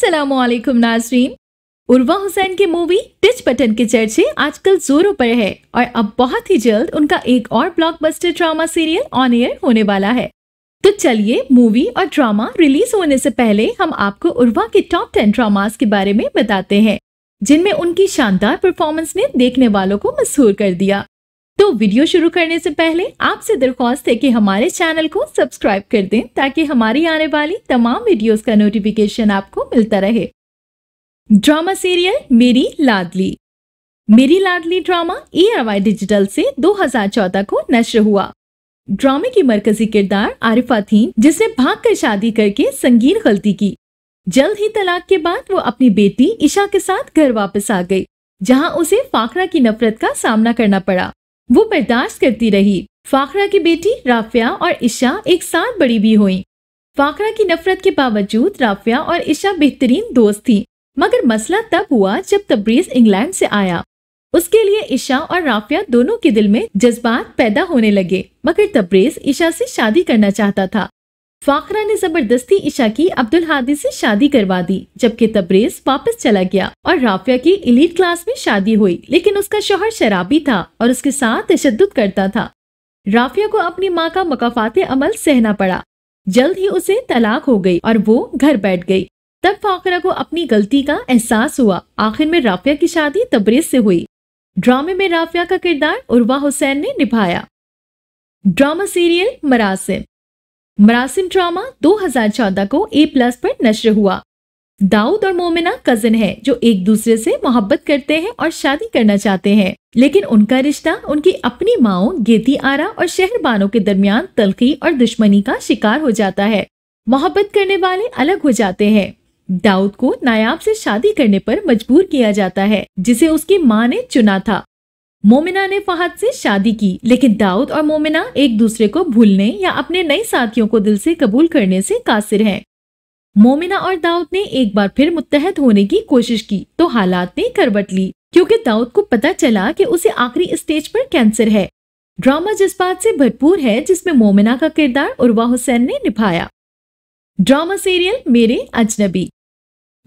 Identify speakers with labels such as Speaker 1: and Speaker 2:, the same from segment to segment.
Speaker 1: अस्सलामुअलैकुम नाज़रीन। उर्वा हुसैन की मूवी टिच बटन के चर्चे आजकल जोरों पर है और अब बहुत ही जल्द उनका एक और blockbuster drama serial on air होने वाला है। तो चलिए मूवी और ड्रामा रिलीज होने से पहले हम आपको उर्वा के टॉप 10 ड्रामास के बारे में बताते हैं जिनमें उनकी शानदार परफॉर्मेंस ने देखने वालों को मशहूर कर दिया। तो वीडियो शुरू करने से पहले आपसे दरख्वास्त है कि हमारे चैनल को सब्सक्राइब कर दें ताकि हमारी आने वाली तमाम वीडियोस का नोटिफिकेशन आपको मिलता रहे। ड्रामा सीरियल मेरी लाडली। मेरी लाडली ड्रामा ARY डिजिटल से 2014 को नश्र हुआ। ड्रामे की मरकजी किरदार आरिफा थी जिसने भागकर शादी करके संगीन गलती की। जल्द ही तलाक के बाद वो अपनी बेटी ईशा के साथ घर वापस आ गई, जहां उसे फाखरा की नफरत का सामना करना पड़ा। वो बर्दाश्त करती रही। फाखरा की बेटी राफिया और ईशा एक साथ बड़ी भी हुई। फाखरा की नफरत के बावजूद राफिया और ईशा बेहतरीन दोस्त थी, मगर मसला तब हुआ जब तब्रेज़ इंग्लैंड से आया। उसके लिए ईशा और राफिया दोनों के दिल में जज्बात पैदा होने लगे, मगर तब्रेज़ ईशा से शादी करना चाहता था। फाखरा ने जबरदस्ती ईशा की अब्दुल हादी से शादी करवा दी, जबकि तब्रेज़ वापस चला गया और राफिया की एलीट क्लास में शादी हुई, लेकिन उसका शौहर शराबी था और उसके साथ तशद्दुद करता था। राफिया को अपनी माँ का मकाफाते अमल सहना पड़ा। जल्द ही उसे तलाक हो गई और वो घर बैठ गई। तब फाखरा को अपनी गलती का एहसास हुआ। आखिर में राफिया की शादी तब्रेज़ से हुई। ड्रामे में राफिया का किरदार उर्वा हुसैन ने निभाया। Drama serial Marasim. Marasim drama 2014 को A+ पर नश्र हुआ। दाऊद और मोमिना कजिन हैं जो एक दूसरे से मोहब्बत करते हैं और शादी करना चाहते हैं, लेकिन उनका रिश्ता उनकी अपनी माओ गेती आरा और शहरबानों के दरमियान तलखी और दुश्मनी का शिकार हो जाता है। मोहब्बत करने वाले अलग हो जाते हैं। दाऊद को नायाब से शादी करने पर मजबूर किया जाता है, जिसे उसकी माँ ने चुना था। मोमिना ने फहद से शादी की, लेकिन दाऊद और मोमिना एक दूसरे को भूलने या अपने नए साथियों को दिल से कबूल करने से कासिर हैं। मोमिना और दाऊद ने एक बार फिर मुत्तहद होने की कोशिश की तो हालात ने करवट ली, क्योंकि दाऊद को पता चला कि उसे आखिरी स्टेज पर कैंसर है। ड्रामा जज्बात से भरपूर है, जिसमें मोमिना का किरदार उर्वा हुसैन ने निभाया। ड्रामा सीरियल मेरे अजनबी।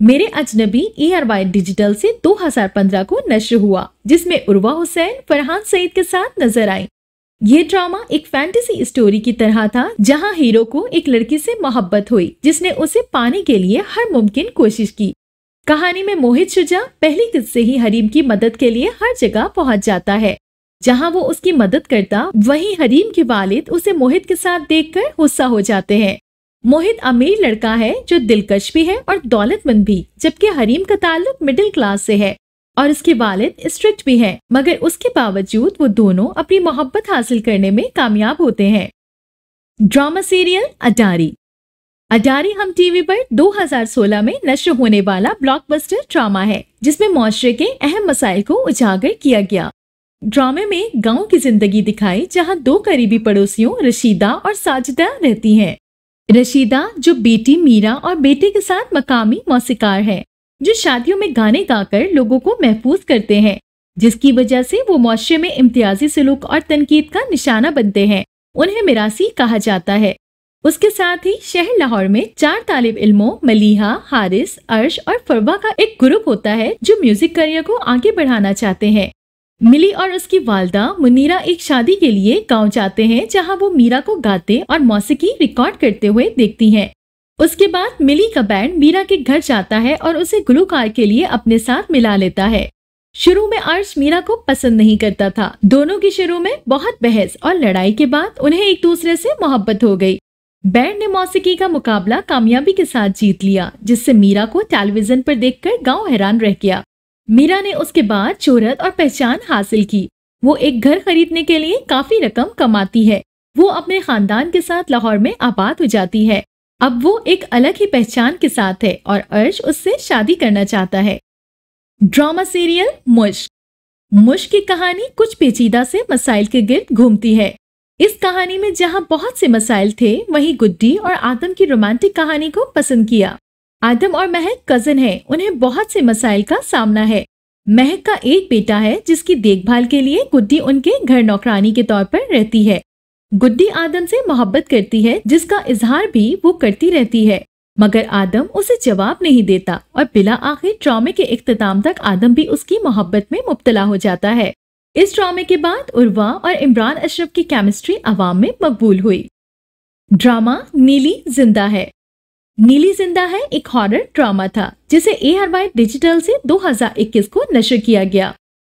Speaker 1: मेरे अजनबी ARY डिजिटल से 2015 को नश्र हुआ, जिसमें उर्वा हुसैन फरहान सईद के साथ नजर आई। ये ड्रामा एक फैंटेसी स्टोरी की तरह था, जहां हीरो को एक लड़की से मोहब्बत हुई जिसने उसे पाने के लिए हर मुमकिन कोशिश की। कहानी में मोहित शुजा पहली किस्त से ही हरीम की मदद के लिए हर जगह पहुंच जाता है। जहां वो उसकी मदद करता, वहीं हरीम के वालिद उसे मोहित के साथ देखकर गुस्सा हो जाते हैं। मोहित अमीर लड़का है जो दिलकश भी है और दौलतमंद भी, जबकि हरीम का ताल्लुक मिडिल क्लास से है और उसके वालिद स्ट्रिक्ट भी हैं, मगर उसके बावजूद वो दोनों अपनी मोहब्बत हासिल करने में कामयाब होते हैं। Drama serial अडारी। अडारी हम टीवी पर 2016 में नश्र होने वाला ब्लॉकबस्टर ड्रामा है, जिसमें मुआशरे के अहम मसाइल को उजागर किया गया। ड्रामे में गाँव की जिंदगी दिखाई, जहाँ दो करीबी पड़ोसियों रशीदा और साजिदा रहती हैं। रशीदा जो बेटी मीरा और बेटे के साथ मकामी मौसीकार है, जो शादियों में गाने गाकर लोगों को महफूज करते हैं, जिसकी वजह से वो मुआशरे में इम्तियाजी सलूक और तनकीद का निशाना बनते हैं। उन्हें मिरासी कहा जाता है। उसके साथ ही शहर लाहौर में 4 तालिब इल्मों मलीहा, हारिस, अर्श और फरवा का एक ग्रुप होता है जो म्यूजिक करियर को आगे बढ़ाना चाहते हैं। मिली और उसकी वालदा मुनीरा एक शादी के लिए गांव जाते हैं, जहां वो मीरा को गाते और मौसीकी रिकॉर्ड करते हुए देखती हैं। उसके बाद मिली का बैंड मीरा के घर जाता है और उसे गुलकार के लिए अपने साथ मिला लेता है। शुरू में अर्श मीरा को पसंद नहीं करता था। दोनों की शुरू में बहुत बहस और लड़ाई के बाद उन्हें एक दूसरे से मोहब्बत हो गई। बैंड ने मौसीकी का मुकाबला कामयाबी के साथ जीत लिया, जिससे मीरा को टेलीविजन पर देखकर गाँव हैरान रह गया। मीरा ने उसके बाद शोहरत और पहचान हासिल की। वो एक घर खरीदने के लिए काफी रकम कमाती है। वो अपने खानदान के साथ लाहौर में आबाद हो जाती है। अब वो एक अलग ही पहचान के साथ है और अर्श उससे शादी करना चाहता है। ड्रामा सीरियल मुश्क। मुश्क की कहानी कुछ पेचीदा से मसाइल के गिर्द घूमती है। इस कहानी में जहाँ बहुत से मसाइल थे, वहीं गुड्डी और आदम की रोमांटिक कहानी को पसंद किया। आदम और महक कजिन है, उन्हें बहुत से मसाइल का सामना है। महक का एक बेटा है जिसकी देखभाल के लिए गुड्डी उनके घर नौकरानी के तौर पर रहती है। गुड्डी आदम से मोहब्बत करती है, जिसका इजहार भी वो करती रहती है। मगर आदम उसे जवाब नहीं देता और बिला आखिर ड्रामे के इख्तिताम तक आदम भी उसकी मोहब्बत में मुब्तला हो जाता है। इस ड्रामे के बाद उर्वा और इमरान अशरफ की केमिस्ट्री अवाम में मकबूल हुई। ड्रामा नीली जिंदा है। नीली जिंदा है एक हॉरर ड्रामा था जिसे ARY डिजिटल से 2021 को नशर किया गया।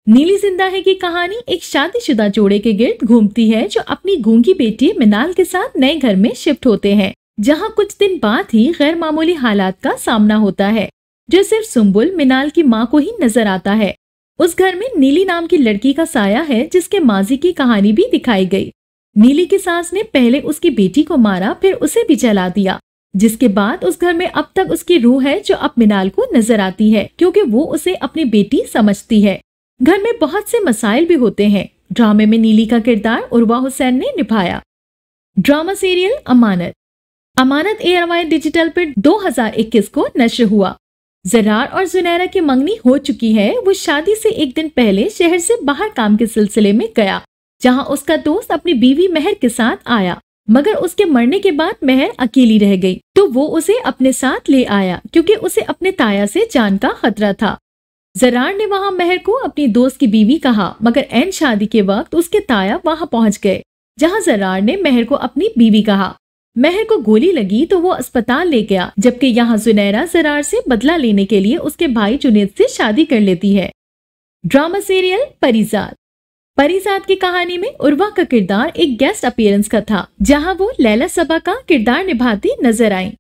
Speaker 1: नीली जिंदा है की कहानी एक शादीशुदा जोड़े के गिर्द घूमती है जो अपनी गूंगी बेटी मिनाल के साथ नए घर में शिफ्ट होते हैं, जहां कुछ दिन बाद ही गैर मामूली हालात का सामना होता है जो सिर्फ सुम्बुल मिनाल की मां को ही नजर आता है। उस घर में नीली नाम की लड़की का साया है जिसके माजी की कहानी भी दिखाई गई। नीली की सास ने पहले उसकी बेटी को मारा, फिर उसे भी जला दिया, जिसके बाद उस घर में अब तक उसकी रूह है जो अब मिनाल को नजर आती है क्योंकि वो उसे अपनी बेटी समझती है। घर में बहुत से मसाइल भी होते हैं। ड्रामे में नीली का किरदार उर्वा हुसैन ने निभाया। ड्रामा सीरियल अमानत। अमानत ARY डिजिटल पर 2021 को नश्र हुआ। जरार और जुनैरा की मंगनी हो चुकी है। वो शादी से एक दिन पहले शहर से बाहर काम के सिलसिले में गया, जहां उसका दोस्त अपनी बीवी महर के साथ आया, मगर उसके मरने के बाद महर अकेली रह गई तो वो उसे अपने साथ ले आया क्योंकि उसे अपने ताया से जान का खतरा था। जरार ने वहां महर को अपनी दोस्त की बीवी कहा, मगर ऐन शादी के वक्त उसके ताया वहां पहुंच गए, जहां जरार ने महर को अपनी बीवी कहा। महर को गोली लगी तो वो अस्पताल ले गया, जबकि यहाँ जुनैरा जरार से बदला लेने के लिए उसके भाई जुनेद से शादी कर लेती है। Drama serial Parizad. परीजाद की कहानी में उर्वा का किरदार एक गेस्ट अपीयरेंस का था, जहां वो लैला सबा का किरदार निभाती नजर आई।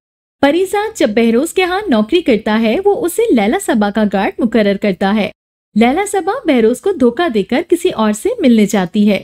Speaker 1: परीजाद जब बहरोज के यहाँ नौकरी करता है, वो उसे लैला सबा का गार्ड मुकर्रर करता है। लैला सबा बहरोज को धोखा देकर किसी और से मिलने जाती है।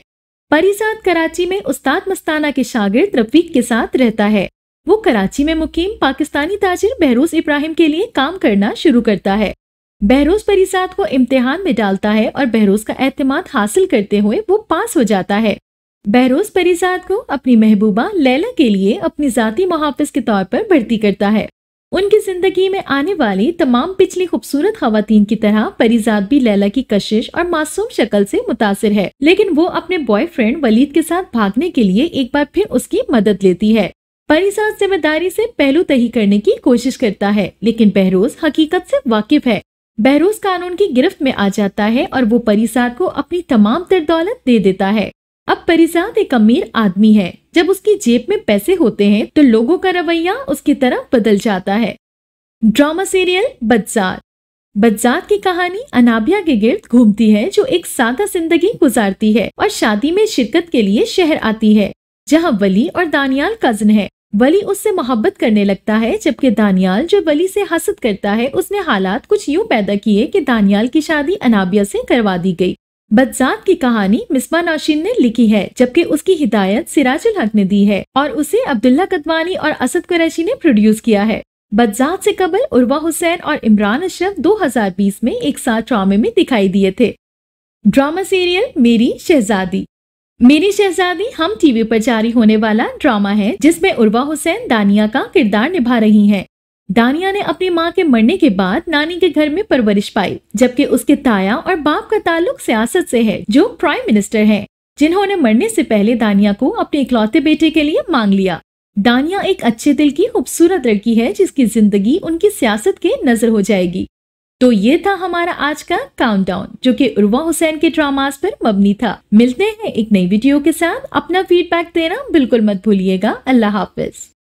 Speaker 1: परीजाद कराची में उस्ताद मस्ताना के शागिर्द रफीक के साथ रहता है। वो कराची में मुकीम पाकिस्तानी ताजिर बहरोज इब्राहिम के लिए काम करना शुरू करता है। बहरोज परीजाद को इम्तिहान में डालता है और बहरोज का एतमाद हासिल करते हुए वो पास हो जाता है। बहरोज परीजाद को अपनी महबूबा लैला के लिए अपनी जाती मुहाफिज के तौर पर भर्ती करता है। उनकी जिंदगी में आने वाली तमाम पिछली खूबसूरत खवातीन की तरह परीजाद भी लैला की कशिश और मासूम शक्ल से मुतासिर है, लेकिन वो अपने बॉयफ्रेंड वलीद के साथ भागने के लिए एक बार फिर उसकी मदद लेती है। परीजाद जिम्मेदारी से पहलू तही करने की कोशिश करता है, लेकिन बहरोज हकीकत से वाकिफ है। बहरोज कानून की गिरफ्त में आ जाता है और वो परीजाद को अपनी तमाम तर दौलत दे देता है। अब परीजाद एक अमीर आदमी है। जब उसकी जेब में पैसे होते हैं तो लोगों का रवैया उसकी तरफ बदल जाता है। Drama serial बदजात। बदजात की कहानी अनाबिया के गिर्द घूमती है जो एक सादा जिंदगी गुजारती है और शादी में शिरकत के लिए शहर आती है, जहां वली और दानियाल कजन है। वली उससे मोहब्बत करने लगता है, जबकि दानियाल जो वली से हसद करता है, उसने हालात कुछ यूं पैदा किए कि दानियाल की शादी अनाबिया से करवा दी गई। बदजात की कहानी मिसबा नौशीन ने लिखी है, जबकि उसकी हिदायत सिराजुल हक ने दी है और उसे अब्दुल्ला कदवानी और असद कुरैशी ने प्रोड्यूस किया है। बदजात से कबल उर्वा हुसैन और इमरान अशरफ 2020 में एक साथ ड्रामे में दिखाई दिए थे। ड्रामा सीरियल मेरी शहजादी। मेरी शहजादी हम टीवी पर जारी होने वाला ड्रामा है जिसमें उर्वा हुसैन दानिया का किरदार निभा रही हैं। दानिया ने अपनी मां के मरने के बाद नानी के घर में परवरिश पाई, जबकि उसके ताया और बाप का ताल्लुक सियासत से है, जो प्राइम मिनिस्टर हैं, जिन्होंने मरने से पहले दानिया को अपने इकलौते बेटे के लिए मांग लिया। दानिया एक अच्छे दिल की खूबसूरत लड़की है जिसकी जिंदगी उनकी सियासत के नजर हो जाएगी। तो ये था हमारा आज का काउंटडाउन, जो कि उर्वा हुसैन के ड्रामास पर मबनी था। मिलते हैं एक नई वीडियो के साथ। अपना फीडबैक देना बिल्कुल मत भूलिएगा। अल्लाह हाफिज।